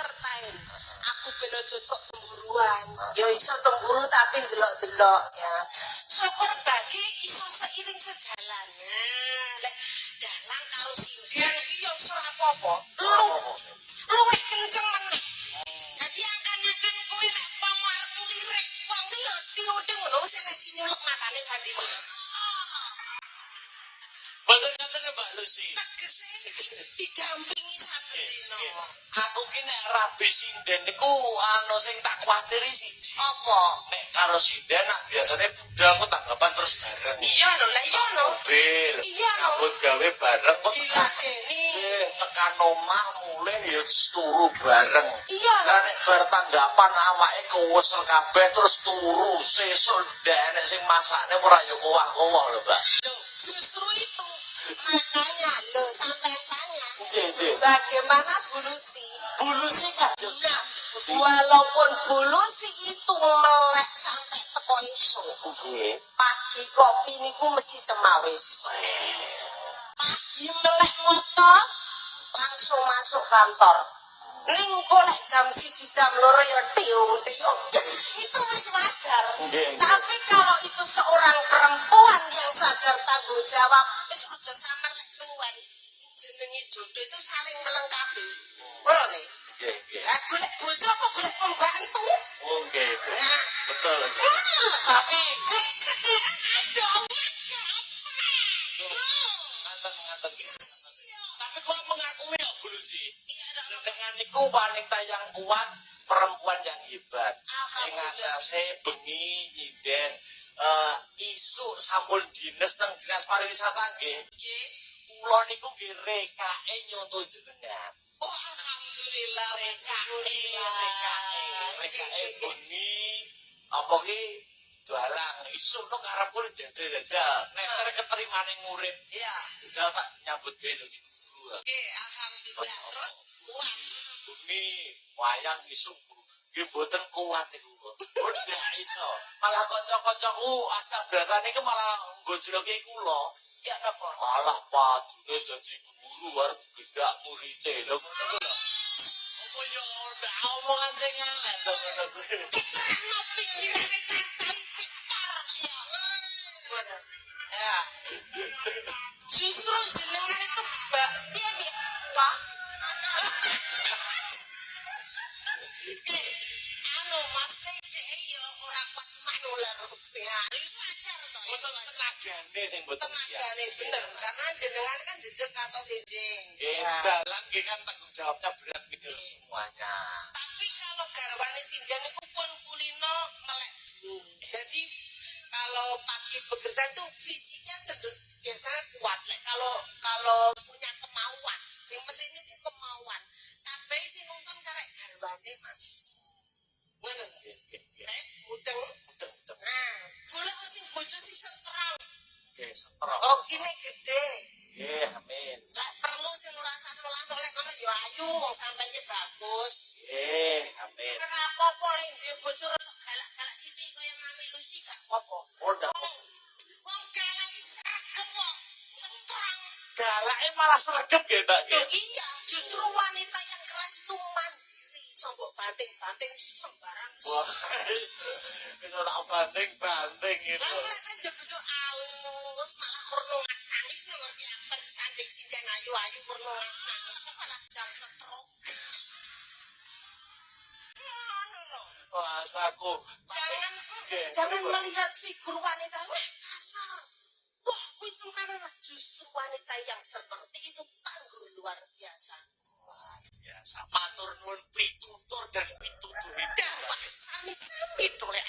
ceritain. Aku ben aja sok cemburuan. Ya iso cemburu tapi delok-delok ya. Syukur bagi iso seiring sejalan. Nah, lek dalang karo sindian iki ya ora apa-apa. Luwih kenceng meneh. Dadi angkan-angkan kowe lek pomo arep lirik wong liya diudeng ngono wis nek sinyulek matane sandine. Betul ngaten Mbak Lucy. Tegese didampingi saben dina. Aku ki nek rabi sinden niku anu sing tak kuwatiri siji. Apa? Nek karo sinden nak biasane budal ku tanggapan terus bareng. Iya lho, lah iya lho. Mobil. Iya lho. Sambut gawe bareng kok Diladeni. tekan omah mulai ya turu bareng. Iya lho. Lah nek bar tanggapan awake kewesel kabeh terus turu sesuk ndak enek sing masakne ora ya kowah-kowah lho, Mbak. Loh, justru itu. Makanya lo sampai tanya. Nggih. Bagaimana bulusi? Bulusi kan Nah, walaupun bulusi itu melek sampai teko iso. nggih. Pagi kopi niku mesti cemawis. Pagi melek motor langsung masuk kantor. Ning golek jam 1 jam 2 ya tiung. Itu wis wajar. Tapi kalau itu seorang perempuan yang sadar tanggung jawab, wis aja samar lek keluwen. Jenenge jodoh itu saling melengkapi. Ora nih. Nggih. Lah golek bojo apa golek pembantu? Oh nggih. Nah, Betul. tapi Ngaten. Tapi kalau mengakui ya Bulusi. Dengan niku wanita yang kuat, perempuan yang hebat. Ing atase bengi nyinden isu sampun dinas nang dinas pariwisata nggih. Kula niku nggih rekake nyonto jenengan. oh alhamdulillah Rekake bengi apa ki dalang isu no karepku jajal-jajal neter keterimane ngurip. ya. Jajal tak nyambut gawe dadi guru. Oke, alhamdulillah. Terus kuat. Bumi wayang isu nggih mboten kuat niku. Udah iso. Malah kanca-kancaku astabratan niku malah nggojloke kula. Ya napa? Malah padune dadi guru arep gendak murite. Lho ngono lho. Apa yo ndak omongan sing elek to ngono kuwi. Ono pikirane santai pikir ya. Mana? Ya. Justru jenengan itu piye Pak? Anu Mas Teh ya ora kuat manuler. Ya, wis wajar to. Mboten tenagane sing mboten Tenagane bener karena jenengan kan jejeg atau sejeng. dalang nggih kan tanggung jawabnya berat mikir semuanya. Tapi kalau garwane sindian itu pun kulino melek. Jadi kalau pagi bekerja itu fisiknya cenderung biasanya kuat. Kalau punya kemauan, yang penting itu kemauan. Kabeh sing nonton karek garwane Mas. Ngono. Wes mudeng. Nah, golek sing bojo sing setrong. Nggih, setrong. Oh, gini gede. Nggih, amin. Lek perlu sing ngrasa nolah lek kono yo ayu wong sampene bagus. Nggih, amin. Kenapa boleh dia bocor atau galak-galak sithik kaya Mami Lucy gak apa-apa. Oh, ndak. Wong galak wis sregep kok. Sentrang. Galake malah sregep nggih, Mbak. Loh, iya, justru wanita yang keras itu mandiri. Sombok banting-banting sembarang. Wah. Itu tak banting-banting itu. Lah nek kan dia bocor alus malah perlu nangis lho ngerti apa disanding sindian ayu-ayu perlu nangis. Malah dang stroke. Wah, aku. Jangan melihat figur wanita wah kasar. Wah, kuwi cuma justru wanita yang seperti itu tangguh luar biasa. Wah, biasa. Matur nuwun pitutur dan pitutur. Dakwah sami-sami Itu lek